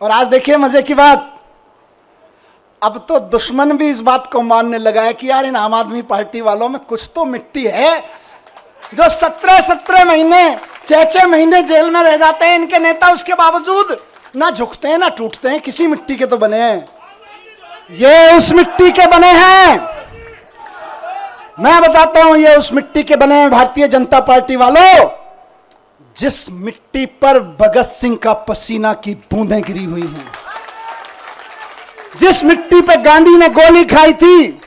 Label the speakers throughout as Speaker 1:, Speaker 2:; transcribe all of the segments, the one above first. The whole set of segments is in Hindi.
Speaker 1: और आज देखिए मजे की बात, अब तो दुश्मन भी इस बात को मानने लगा है कि यार इन आम आदमी पार्टी वालों में कुछ तो मिट्टी है। जो 17 महीने 6 महीने जेल में रह जाते हैं इनके नेता, उसके बावजूद ना झुकते हैं ना टूटते हैं, किसी मिट्टी के तो बने हैं। ये उस मिट्टी के बने हैं, मैं बताता हूं, ये उस मिट्टी के बने हैं भारतीय जनता पार्टी वालों, जिस मिट्टी पर भगत सिंह का पसीना की बूंदें गिरी हुई हैं, जिस मिट्टी पे गांधी ने गोली खाई थी,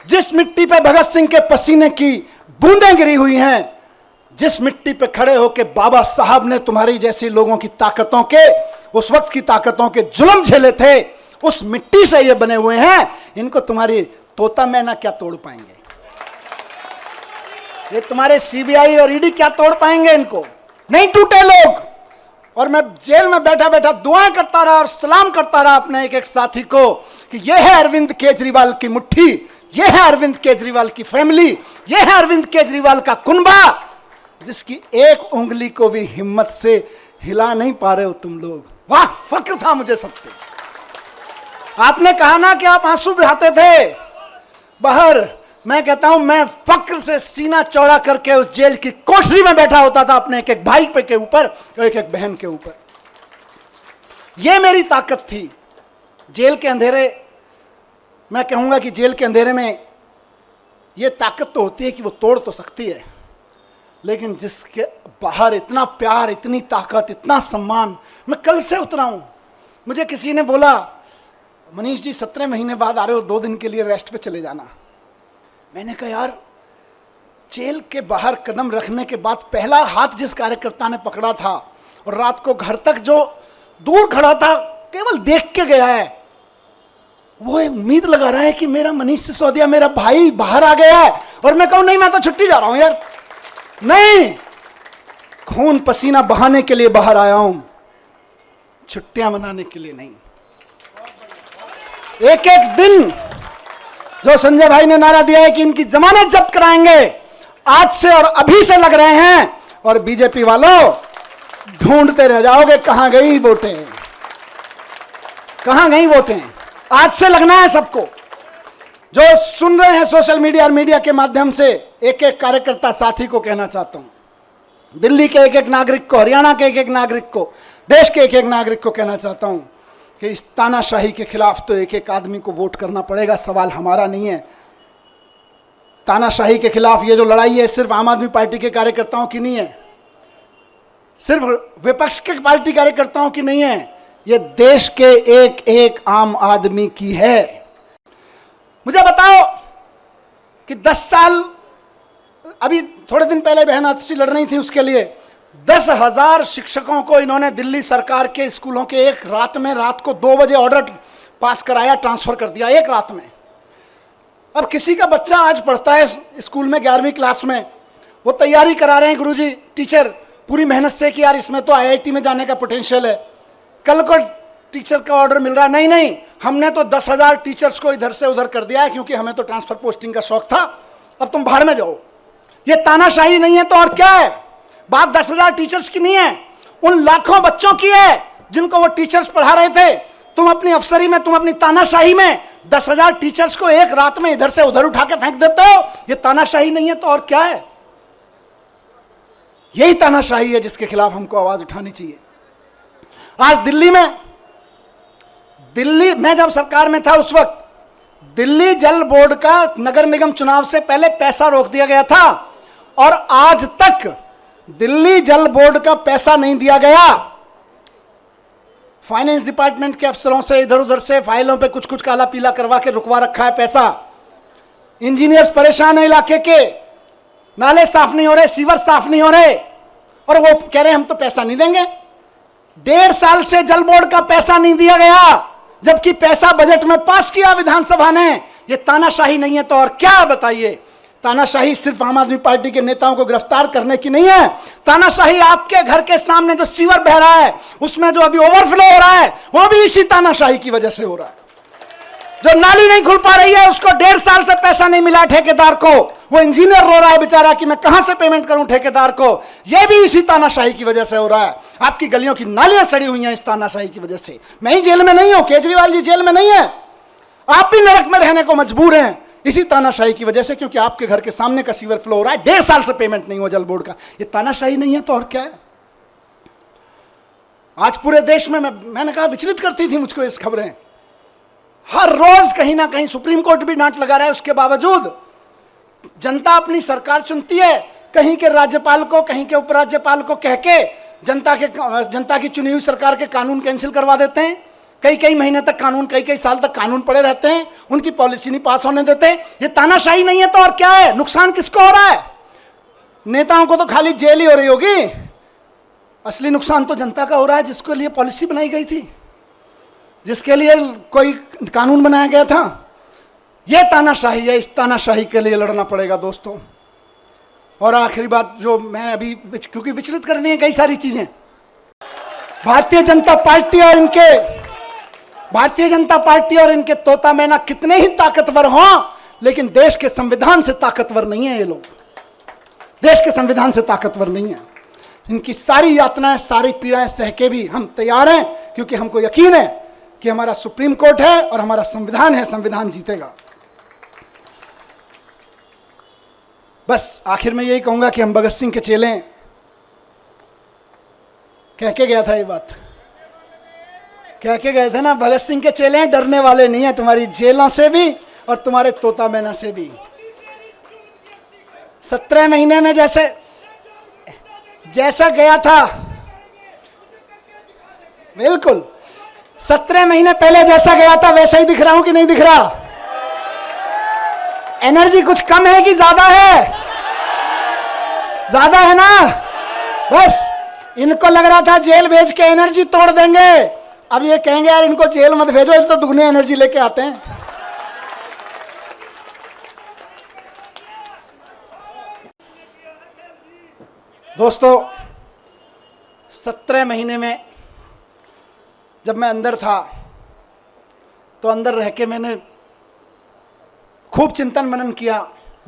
Speaker 1: जिस मिट्टी पे भगत सिंह के पसीने की बूंदें गिरी हुई हैं, जिस मिट्टी पे खड़े होकर बाबा साहब ने तुम्हारी जैसी लोगों की ताकतों के, उस वक्त की ताकतों के जुल्म झेले थे, उस मिट्टी से ये बने हुए हैं। इनको तुम्हारी तोता मैना क्या तोड़ पाएंगे? ये तुम्हारे सीबीआई और ईडी क्या तोड़ पाएंगे? इनको नहीं टूटे लोग। और मैं जेल में बैठा बैठा दुआएं करता रहा और सलाम करता रहा अपने एक एक साथी को कि यह है अरविंद केजरीवाल की मुट्ठी, यह है अरविंद केजरीवाल की फैमिली, यह है अरविंद केजरीवाल का कुनबा, जिसकी एक उंगली को भी हिम्मत से हिला नहीं पा रहे हो तुम लोग। वाह, फक्र था मुझे सब पे। आपने कहा ना कि आप आंसू बहाते थे बाहर, मैं कहता हूं मैं फक्र से सीना चौड़ा करके उस जेल की कोठरी में बैठा होता था अपने एक एक भाई पे के ऊपर और एक एक बहन के ऊपर। यह मेरी ताकत थी। जेल के अंधेरे, मैं कहूंगा कि जेल के अंधेरे में यह ताकत तो होती है कि वो तोड़ तो सकती है, लेकिन जिसके बाहर इतना प्यार, इतनी ताकत, इतना सम्मान। मैं कल से उतरा हूं, मुझे किसी ने बोला मनीष जी 17 महीने बाद आ रहे हो, 2 दिन के लिए रेस्ट पे चले जाना। मैंने कहा यार, जेल के बाहर कदम रखने के बाद पहला हाथ जिस कार्यकर्ता ने पकड़ा था और रात को घर तक जो दूर खड़ा था केवल देख के गया है, वो उम्मीद लगा रहा है कि मेरा मनीष सिसोदिया, मेरा भाई बाहर आ गया है। और मैं कहूं नहीं, मैं तो छुट्टी जा रहा हूं यार। नहीं, खून पसीना बहाने के लिए बाहर आया हूं, छुट्टियां मनाने के लिए नहीं। एक एक दिन जो संजय भाई ने नारा दिया है कि इनकी जमानत जब्त कराएंगे, आज से और अभी से लग रहे हैं। और बीजेपी वालों ढूंढते रह जाओगे कहां गई वोटें, कहां गई वोटें। आज से लगना है सबको। जो सुन रहे हैं सोशल मीडिया और मीडिया के माध्यम से, एक एक कार्यकर्ता साथी को कहना चाहता हूं, दिल्ली के एक एक नागरिक को, हरियाणा के एक एक नागरिक को, देश के एक एक नागरिक को कहना चाहता हूं कि इस तानाशाही के खिलाफ तो एक एक आदमी को वोट करना पड़ेगा। सवाल हमारा नहीं है। तानाशाही के खिलाफ ये जो लड़ाई है सिर्फ आम आदमी पार्टी के कार्यकर्ताओं की नहीं है, सिर्फ विपक्ष के पार्टी कार्यकर्ताओं की नहीं है, ये देश के एक एक आम आदमी की है। मुझे बताओ कि 10 साल, अभी थोड़े दिन पहले बहन आतिशी लड़ रही थी, उसके लिए 10,000 शिक्षकों को इन्होंने दिल्ली सरकार के स्कूलों के एक रात में, रात को 2 बजे ऑर्डर पास कराया, ट्रांसफर कर दिया एक रात में। अब किसी का बच्चा आज पढ़ता है स्कूल में 11वीं क्लास में, वो तैयारी करा रहे हैं गुरुजी, टीचर पूरी मेहनत से कि यार इसमें तो IIT में जाने का पोटेंशियल है। कल को टीचर का ऑर्डर मिल रहा है, नहीं नहीं हमने तो 10,000 टीचर्स को इधर से उधर कर दिया है क्योंकि हमें तो ट्रांसफर पोस्टिंग का शौक था, अब तुम भाड़ में जाओ। ये तानाशाही नहीं है तो और क्या है? बात 10,000 टीचर्स की नहीं है, उन लाखों बच्चों की है जिनको वो टीचर्स पढ़ा रहे थे। तुम अपनी अफसरी में, तुम अपनी तानाशाही में 10,000 टीचर्स को एक रात में इधर से उधर उठा के फेंक देते हो। ये तानाशाही नहीं है तो और क्या है? यही तानाशाही है जिसके खिलाफ हमको आवाज उठानी चाहिए। आज दिल्ली में, मैं जब सरकार में था उस वक्त दिल्ली जल बोर्ड का नगर निगम चुनाव से पहले पैसा रोक दिया गया था और आज तक दिल्ली जल बोर्ड का पैसा नहीं दिया गया। फाइनेंस डिपार्टमेंट के अफसरों से इधर उधर से फाइलों पे कुछ कुछ काला पीला करवा के रुकवा रखा है पैसा। इंजीनियर्स परेशान है इलाके के, नाले साफ नहीं हो रहे, सीवर साफ नहीं हो रहे, और वो कह रहे हैं हम तो पैसा नहीं देंगे। 1.5 साल से जल बोर्ड का पैसा नहीं दिया गया, जबकि पैसा बजट में पास किया विधानसभा ने। ये तानाशाही नहीं है तो और क्या? बताइए। तानाशाही सिर्फ आम आदमी पार्टी के नेताओं को गिरफ्तार करने की नहीं है। तानाशाही आपके घर के सामने जो सीवर बह रहा है, उसमें जो अभी ओवरफ्लो हो रहा है, वो भी इसी तानाशाही की वजह से हो रहा है। जो नाली नहीं खुल पा रही है उसको 1.5 साल से पैसा नहीं मिला ठेकेदार को, वो इंजीनियर रो रहा है बेचारा कि मैं कहां से पेमेंट करूं ठेकेदार को। यह भी इसी तानाशाही की वजह से हो रहा है। आपकी गलियों की नालियां सड़ी हुई हैं इस तानाशाही की वजह से। मैं ही जेल में नहीं हूं, केजरीवाल जी जेल में नहीं है, आप भी नरक में रहने को मजबूर हैं इसी तानाशाही की वजह से, क्योंकि आपके घर के सामने का सीवर फ्लो हो रहा है, 1.5 साल से पेमेंट नहीं हुआ जल बोर्ड का। ये तानाशाही नहीं है तो और क्या है। आज पूरे देश में मैंने कहा विचलित करती थी मुझको इस खबरें, हर रोज कहीं ना कहीं सुप्रीम कोर्ट भी डांट लगा रहा है, उसके बावजूद जनता अपनी सरकार चुनती है, कहीं के राज्यपाल को कहीं के उपराज्यपाल को कह के जनता की चुनी हुई सरकार के कानून कैंसिल करवा देते हैं। कई कई महीने तक कानून, कई कई साल तक कानून पड़े रहते हैं, उनकी पॉलिसी नहीं पास होने देते। ये तानाशाही नहीं है तो और क्या है। नुकसान किसको हो रहा है? नेताओं को तो खाली जेल ही हो रही होगी, असली नुकसान तो जनता का हो रहा है, जिसके लिए पॉलिसी बनाई गई थी, जिसके लिए कोई कानून बनाया गया था। यह तानाशाही है, इस तानाशाही के लिए लड़ना पड़ेगा दोस्तों। और आखिरी बात जो मैं अभी, क्योंकि विचलित करनी है कई सारी चीजें, भारतीय जनता पार्टी और इनके तोता मैना कितने ही ताकतवर हों, लेकिन देश के संविधान से ताकतवर नहीं है। ये लोग देश के संविधान से ताकतवर नहीं है। इनकी सारी यातनाएं, सारी पीड़ाएं सह के भी हम तैयार हैं, क्योंकि हमको यकीन है कि हमारा सुप्रीम कोर्ट है और हमारा संविधान है, संविधान जीतेगा। बस आखिर में यही कहूंगा कि हम भगत सिंह के चेले हैं। कह के गया था ये बात, कह के गए थे ना, भगत सिंह के चेले हैं, डरने वाले नहीं है तुम्हारी जेलों से भी और तुम्हारे तोता मैना से भी। 17 महीने में जैसा गया था, बिल्कुल 17 महीने पहले जैसा गया था वैसा ही दिख रहा हूं कि नहीं दिख रहा? एनर्जी कुछ कम है कि ज्यादा है? ज्यादा है ना। बस इनको लग रहा था जेल भेज के एनर्जी तोड़ देंगे, अब ये कहेंगे यार इनको जेल मत भेजो, ये तो दुगनी एनर्जी लेके आते हैं। दोस्तों 17 महीने में जब मैं अंदर था तो अंदर रह के मैंने खूब चिंतन मनन किया।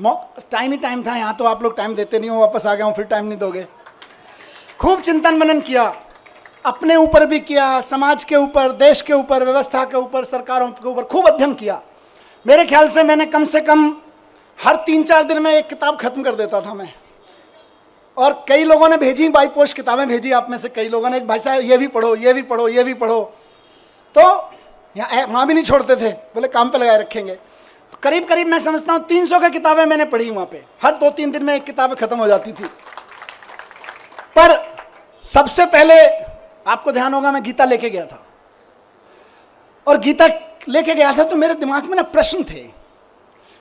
Speaker 1: टाइम ही टाइम था, यहां तो आप लोग टाइम देते नहीं हो, वापस आ गया हूं, फिर टाइम नहीं दोगे। खूब चिंतन मनन किया, अपने ऊपर भी किया, समाज के ऊपर, देश के ऊपर, व्यवस्था के ऊपर, सरकारों के ऊपर खूब अध्ययन किया। मेरे ख्याल से मैंने कम से कम हर 3-4 दिन में एक किताब खत्म कर देता था मैं। और कई लोगों ने भेजी, बाई पोस्ट किताबें भेजी आप में से कई लोगों ने, भाई साहब ये भी पढ़ो, ये भी पढ़ो, ये भी पढ़ो। तो यहाँ वहाँ भी नहीं छोड़ते थे, बोले काम पे लगाए रखेंगे। तो करीब करीब मैं समझता हूँ 300 की किताबें मैंने पढ़ी वहाँ पे। हर 2-3 दिन में एक किताब खत्म हो जाती थी। पर सबसे पहले आपको ध्यान होगा मैं गीता लेके गया था, और गीता लेके गया था तो मेरे दिमाग में ना प्रश्न थे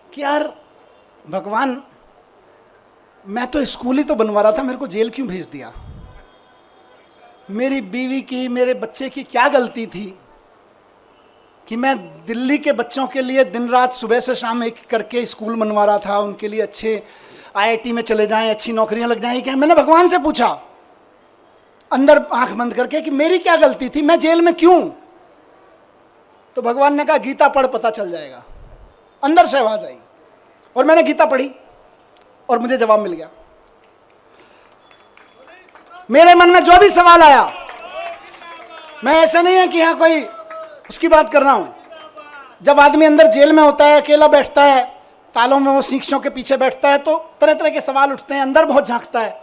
Speaker 1: कि यार भगवान, मैं तो स्कूल ही तो बनवा रहा था, मेरे को जेल क्यों भेज दिया? मेरी बीवी की, मेरे बच्चे की क्या गलती थी कि मैं दिल्ली के बच्चों के लिए दिन रात सुबह से शाम एक करके स्कूल बनवा रहा था, उनके लिए अच्छे IIT में चले जाएं, अच्छी नौकरियां लग जाएं। क्या मैंने भगवान से पूछा अंदर आंख बंद करके कि मेरी क्या गलती थी, मैं जेल में क्यों? तो भगवान ने कहा गीता पढ़, पता चल जाएगा। अंदर से आवाज आई और मैंने गीता पढ़ी और मुझे जवाब मिल गया। मेरे मन में जो भी सवाल आया, मैं ऐसा नहीं है कि यहां कोई उसकी बात कर रहा हूं। जब आदमी अंदर जेल में होता है, अकेला बैठता है, तालों में वो शीशों के पीछे बैठता है, तो तरह तरह के सवाल उठते हैं, अंदर बहुत झांकता है।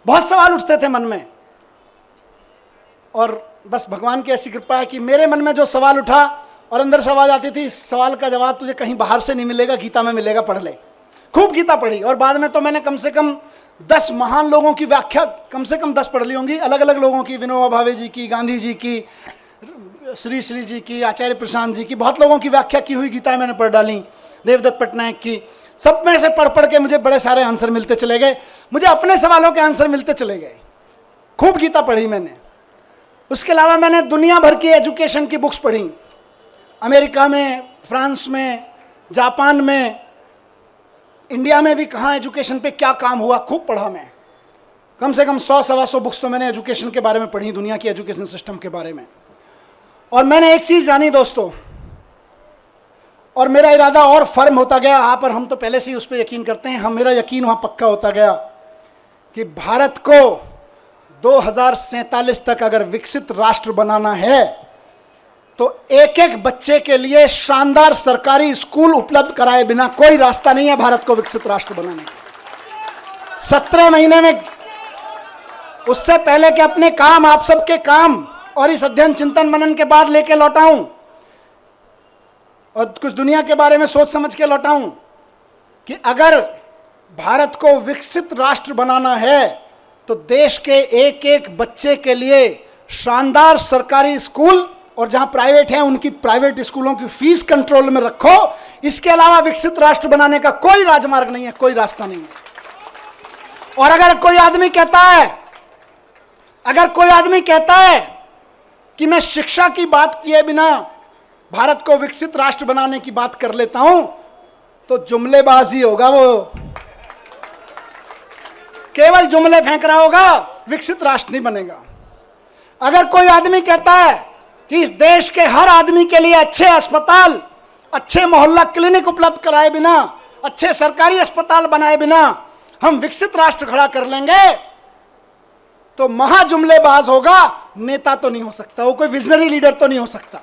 Speaker 1: बहुत सवाल उठते थे मन में, और बस भगवान की ऐसी कृपा है कि मेरे मन में जो सवाल उठा और अंदर से आवाज आती थी, इस सवाल का जवाब तुझे कहीं बाहर से नहीं मिलेगा, गीता में मिलेगा, पढ़ ले। खूब गीता पढ़ी, और बाद में तो मैंने कम से कम 10 महान लोगों की व्याख्या कम से कम 10 पढ़ ली होंगी, अलग अलग लोगों की, विनोबा भावे जी की, गांधी जी की, श्री श्री जी की, आचार्य प्रशांत जी की, बहुत लोगों की व्याख्या की हुई गीता मैंने पढ़ डाली, देवदत्त पटनायक की। सब में से पढ़ पढ़ के मुझे बड़े सारे आंसर मिलते चले गए, मुझे अपने सवालों के आंसर मिलते चले गए। खूब गीता पढ़ी मैंने। उसके अलावा मैंने दुनिया भर की एजुकेशन की बुक्स पढ़ी, अमेरिका में, फ्रांस में, जापान में, इंडिया में भी कहाँ एजुकेशन पे क्या काम हुआ, खूब पढ़ा मैं। कम से कम 100-125 बुक्स तो मैंने एजुकेशन के बारे में पढ़ी, दुनिया की एजुकेशन सिस्टम के बारे में। और मैंने एक चीज जानी दोस्तों, और मेरा इरादा और फर्म होता गया, आप और हम तो पहले से ही उस पर यकीन करते हैं, मेरा यकीन वहां पक्का होता गया कि भारत को 2047 तक अगर विकसित राष्ट्र बनाना है तो एक एक बच्चे के लिए शानदार सरकारी स्कूल उपलब्ध कराए बिना कोई रास्ता नहीं है भारत को विकसित राष्ट्र बनाने का। 17 महीने में, उससे पहले कि अपने काम, आप सबके काम और इस अध्ययन चिंतन मनन के बाद लेके लौटाऊं और कुछ दुनिया के बारे में सोच समझ के लौटाऊं कि अगर भारत को विकसित राष्ट्र बनाना है तो देश के एक एक बच्चे के लिए शानदार सरकारी स्कूल, और जहां प्राइवेट हैं उनकी प्राइवेट स्कूलों की फीस कंट्रोल में रखो। इसके अलावा विकसित राष्ट्र बनाने का कोई राजमार्ग नहीं है, कोई रास्ता नहीं है। और अगर कोई आदमी कहता है कि मैं शिक्षा की बात किए बिना भारत को विकसित राष्ट्र बनाने की बात कर लेता हूं तो जुमलेबाजी होगा, वो केवल जुमले फेंक रहा होगा, विकसित राष्ट्र नहीं बनेगा। अगर कोई आदमी कहता है कि इस देश के हर आदमी के लिए अच्छे अस्पताल, अच्छे मोहल्ला क्लिनिक उपलब्ध कराए बिना, अच्छे सरकारी अस्पताल बनाए बिना हम विकसित राष्ट्र खड़ा कर लेंगे, तो महाजुमलेबाज होगा, नेता तो नहीं हो सकता, वो कोई विजनरी लीडर तो नहीं हो सकता।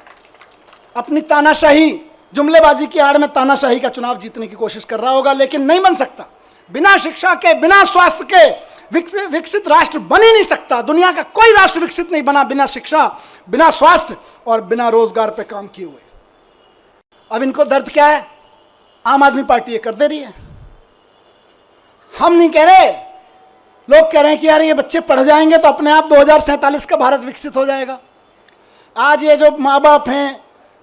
Speaker 1: अपनी तानाशाही, जुमलेबाजी की आड़ में तानाशाही का चुनाव जीतने की कोशिश कर रहा होगा, लेकिन नहीं बन सकता। बिना शिक्षा के, बिना स्वास्थ्य के विकसित राष्ट्र बन ही नहीं सकता। दुनिया का कोई राष्ट्र विकसित नहीं बना बिना शिक्षा, बिना स्वास्थ्य और बिना रोजगार पे काम किए हुए। अब इनको दर्द क्या है? आम आदमी पार्टी ये कर दे रही है। हम नहीं कह रहे, लोग कह रहे हैं कि यार ये बच्चे पढ़ जाएंगे तो अपने आप 2047 का भारत विकसित हो जाएगा। आज ये जो माँ बाप हैं,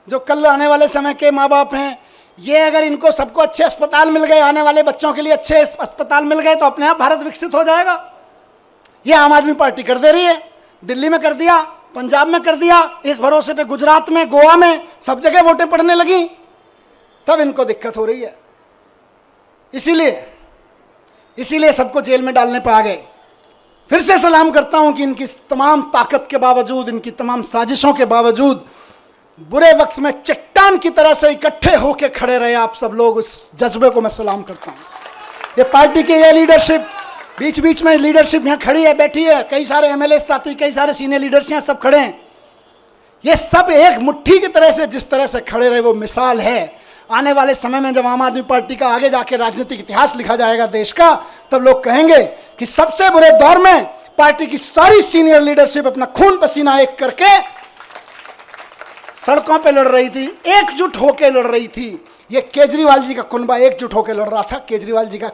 Speaker 1: जो कल आने वाले समय के माँ बाप हैं, ये अगर इनको सबको अच्छे अस्पताल मिल गए, आने वाले बच्चों के लिए अच्छे अस्पताल मिल गए तो अपने आप भारत विकसित हो जाएगा। ये आम आदमी पार्टी कर दे रही है। दिल्ली में कर दिया, पंजाब में कर दिया, इस भरोसे पे गुजरात में, गोवा में, सब जगह वोटें पड़ने लगी, तब इनको दिक्कत हो रही है। इसीलिए सबको जेल में डालने पर आ गए। फिर से सलाम करता हूं कि इनकी तमाम ताकत के बावजूद, इनकी तमाम साजिशों के बावजूद, बुरे वक्त में चट्टान की तरह से इकट्ठे होकर खड़े रहे आप सब लोग, इस जज्बे को मैं सलाम करता हूं। ये पार्टी की ये लीडरशिप, बीच बीच में लीडरशिप यहाँ खड़ी है, बैठी है, कई सारे एमएलए साथी, कई सारे सीनियर लीडर्स यहाँ सब खड़े हैं। ये सब एक मुट्ठी की तरह से जिस तरह से खड़े रहे वो मिसाल है। आने वाले समय में जब आम आदमी पार्टी का आगे जाके राजनीतिक इतिहास लिखा जाएगा देश का, तब लोग कहेंगे कि सबसे बुरे दौर में पार्टी की सारी सीनियर लीडरशिप अपना खून पसीना एक करके सड़कों पे लड़ रही थी, एकजुट होकर लड़ रही थी। ये केजरीवाल जी का कुनबा एकजुट होकर लड़ रहा था, केजरीवाल जी का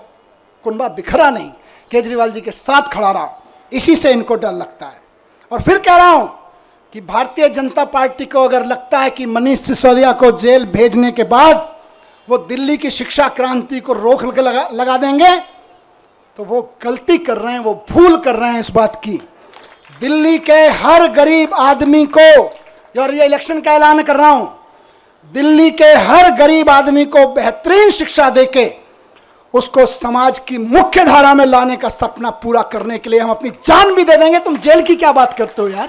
Speaker 1: कुनबा बिखरा नहीं, केजरीवाल जी के साथ खड़ा रहा। इसी से इनको डर लगता है। और फिर कह रहा हूं कि भारतीय जनता पार्टी को अगर लगता है कि मनीष सिसोदिया को जेल भेजने के बाद वो दिल्ली की शिक्षा क्रांति को रोक लगा देंगे, तो वो गलती कर रहे हैं, वो भूल कर रहे हैं इस बात की। दिल्ली के हर गरीब आदमी को, और ये इलेक्शन का ऐलान कर रहा हूं, दिल्ली के हर गरीब आदमी को बेहतरीन शिक्षा देके उसको समाज की मुख्य धारा में लाने का सपना पूरा करने के लिए हम अपनी जान भी दे देंगे। तुम जेल की क्या बात करते हो यार?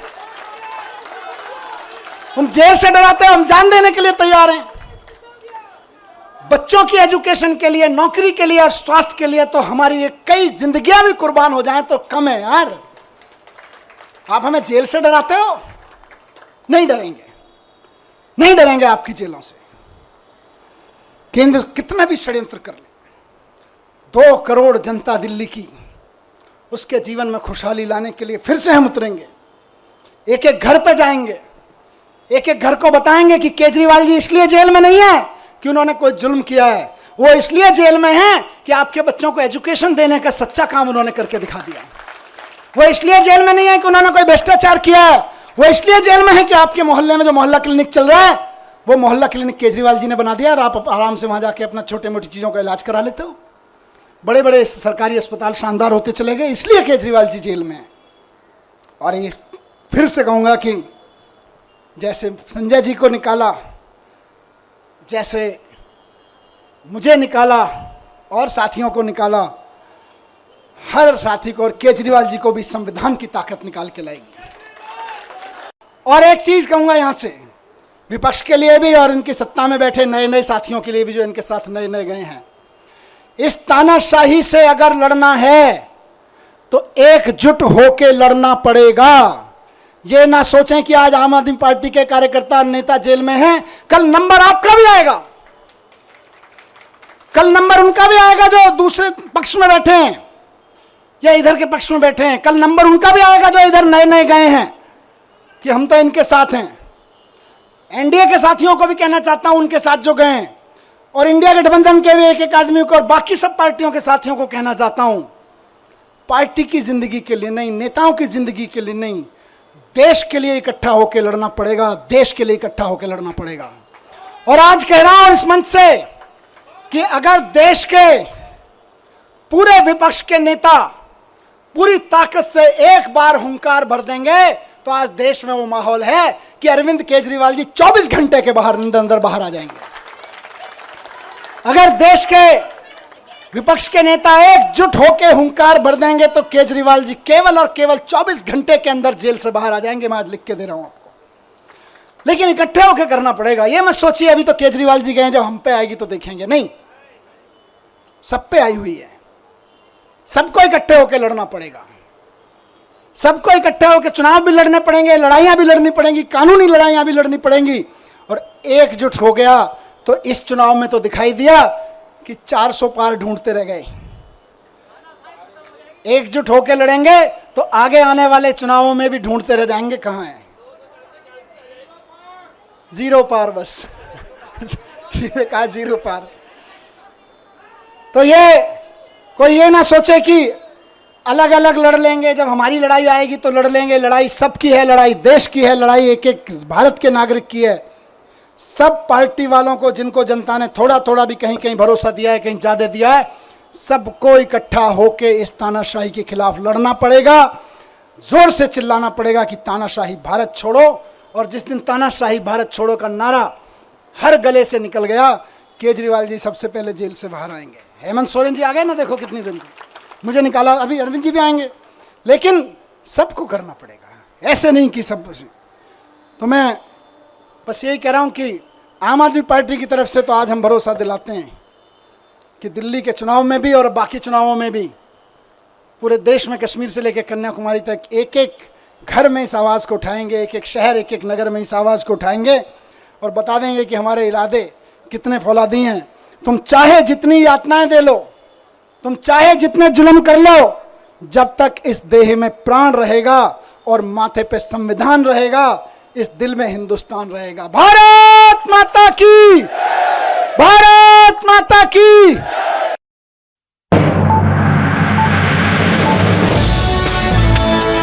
Speaker 1: तुम जेल से डराते हो, हम जान देने के लिए तैयार हैं। बच्चों की एजुकेशन के लिए, नौकरी के लिए और स्वास्थ्य के लिए तो हमारी ये कई जिंदगियां भी कुर्बान हो जाएं तो कम है यार। आप हमें जेल से डराते हो? नहीं डरेंगे, नहीं डरेंगे आपकी जेलों से। केंद्र कितना भी षड्यंत्र कर ले, 2 करोड़ जनता दिल्ली की, उसके जीवन में खुशहाली लाने के लिए फिर से हम उतरेंगे। एक एक घर पे जाएंगे, एक एक घर को बताएंगे कि केजरीवाल जी इसलिए जेल में नहीं है कि उन्होंने कोई जुल्म किया है, वो इसलिए जेल में है कि आपके बच्चों को एजुकेशन देने का सच्चा काम उन्होंने करके दिखा दिया। वो इसलिए जेल में नहीं है कि उन्होंने कोई भ्रष्टाचार किया है, वो इसलिए जेल में है कि आपके मोहल्ले में जो मोहल्ला क्लिनिक चल रहा है वो मोहल्ला क्लिनिक केजरीवाल जी ने बना दिया और आप आराम से वहां जाके अपना छोटे मोटी चीजों का इलाज करा लेते हो। बड़े बड़े सरकारी अस्पताल शानदार होते चले गए, इसलिए केजरीवाल जी जेल में है। और ये फिर से कहूंगा कि जैसे संजय जी को निकाला, जैसे मुझे निकाला और साथियों को निकाला, हर साथी को और केजरीवाल जी को भी संविधान की ताकत निकाल के लाएगी। और एक चीज कहूंगा यहां से विपक्ष के लिए भी और इनकी सत्ता में बैठे नए नए साथियों के लिए भी जो इनके साथ नए नए गए हैं। इस तानाशाही से अगर लड़ना है तो एकजुट होकर लड़ना पड़ेगा। ये ना सोचें कि आज आम आदमी पार्टी के कार्यकर्ता और नेता जेल में हैं, कल नंबर आपका भी आएगा, कल नंबर उनका भी आएगा जो दूसरे पक्ष में बैठे हैं या इधर के पक्ष में बैठे हैं। कल नंबर उनका भी आएगा जो इधर नए नए गए हैं कि हम तो इनके साथ हैं। एनडीए के साथियों को भी कहना चाहता हूं, उनके साथ जो गए हैं, और इंडिया गठबंधन के भी एक एक आदमी को और बाकी सब पार्टियों के साथियों को कहना चाहता हूं, पार्टी की जिंदगी के लिए नहीं, नेताओं की जिंदगी के लिए नहीं, देश के लिए इकट्ठा होकर लड़ना पड़ेगा, देश के लिए इकट्ठा होकर लड़ना पड़ेगा। और आज कह रहा हूं इस मंच से कि अगर देश के पूरे विपक्ष के नेता पूरी ताकत से एक बार हुंकार भर देंगे तो आज देश में वो माहौल है कि अरविंद केजरीवाल जी 24 घंटे के अंदर बाहर आ जाएंगे। अगर देश के विपक्ष के नेता एकजुट होकर हुंकार भर देंगे तो केजरीवाल जी केवल और केवल 24 घंटे के अंदर जेल से बाहर आ जाएंगे। मैं आज लिख के दे रहा हूं आपको, लेकिन इकट्ठे होकर करना पड़ेगा। ये मत सोचिए अभी तो केजरीवाल जी गए, जब हम पे आएगी तो देखेंगे, नहीं, सब पे आई हुई है। सबको इकट्ठे होकर लड़ना पड़ेगा, सबको इकट्ठे होकर चुनाव भी लड़ने पड़ेंगे, लड़ाइयां भी लड़नी पड़ेंगी, कानूनी लड़ाइयां भी लड़नी पड़ेंगी। और एकजुट हो गया तो इस चुनाव में तो दिखाई दिया कि 400 पार ढूंढते रह गए। एकजुट होकर लड़ेंगे तो आगे आने वाले चुनावों में भी ढूंढते रह जाएंगे कहां है 0 पार, बस सीधे कहा 0 पार। तो ये कोई ये ना सोचे कि अलग अलग लड़ लेंगे, जब हमारी लड़ाई आएगी तो लड़ लेंगे। लड़ाई सबकी है, लड़ाई देश की है, लड़ाई एक एक भारत के नागरिक की है। सब पार्टी वालों को, जिनको जनता ने थोड़ा थोड़ा भी कहीं कहीं भरोसा दिया है, कहीं ज्यादा दिया है, सबको इकट्ठा होके इस तानाशाही के खिलाफ लड़ना पड़ेगा। जोर से चिल्लाना पड़ेगा कि तानाशाही भारत छोड़ो। और जिस दिन तानाशाही भारत छोड़ो का नारा हर गले से निकल गया, केजरीवाल जी सबसे पहले जेल से बाहर आएंगे। हेमंत सोरेन जी आ गए ना, देखो कितनी दिन मुझे निकाला, अभी अरविंद जी भी आएंगे। लेकिन सबको करना पड़ेगा, ऐसे नहीं कि सब। तो मैं बस यही कह रहा हूं कि आम आदमी पार्टी की तरफ से तो आज हम भरोसा दिलाते हैं कि दिल्ली के चुनाव में भी और बाकी चुनावों में भी पूरे देश में, कश्मीर से लेकर कन्याकुमारी तक, एक एक घर में इस आवाज़ को उठाएंगे, एक एक शहर, एक एक नगर में इस आवाज़ को उठाएंगे और बता देंगे कि हमारे इरादे कितने फौलादी हैं। तुम चाहे जितनी यातनाएं दे लो, तुम चाहे जितने जुल्म कर लो, जब तक इस देह में प्राण रहेगा और माथे पे संविधान रहेगा, इस दिल में हिंदुस्तान रहेगा। भारत माता की, भारत माता की।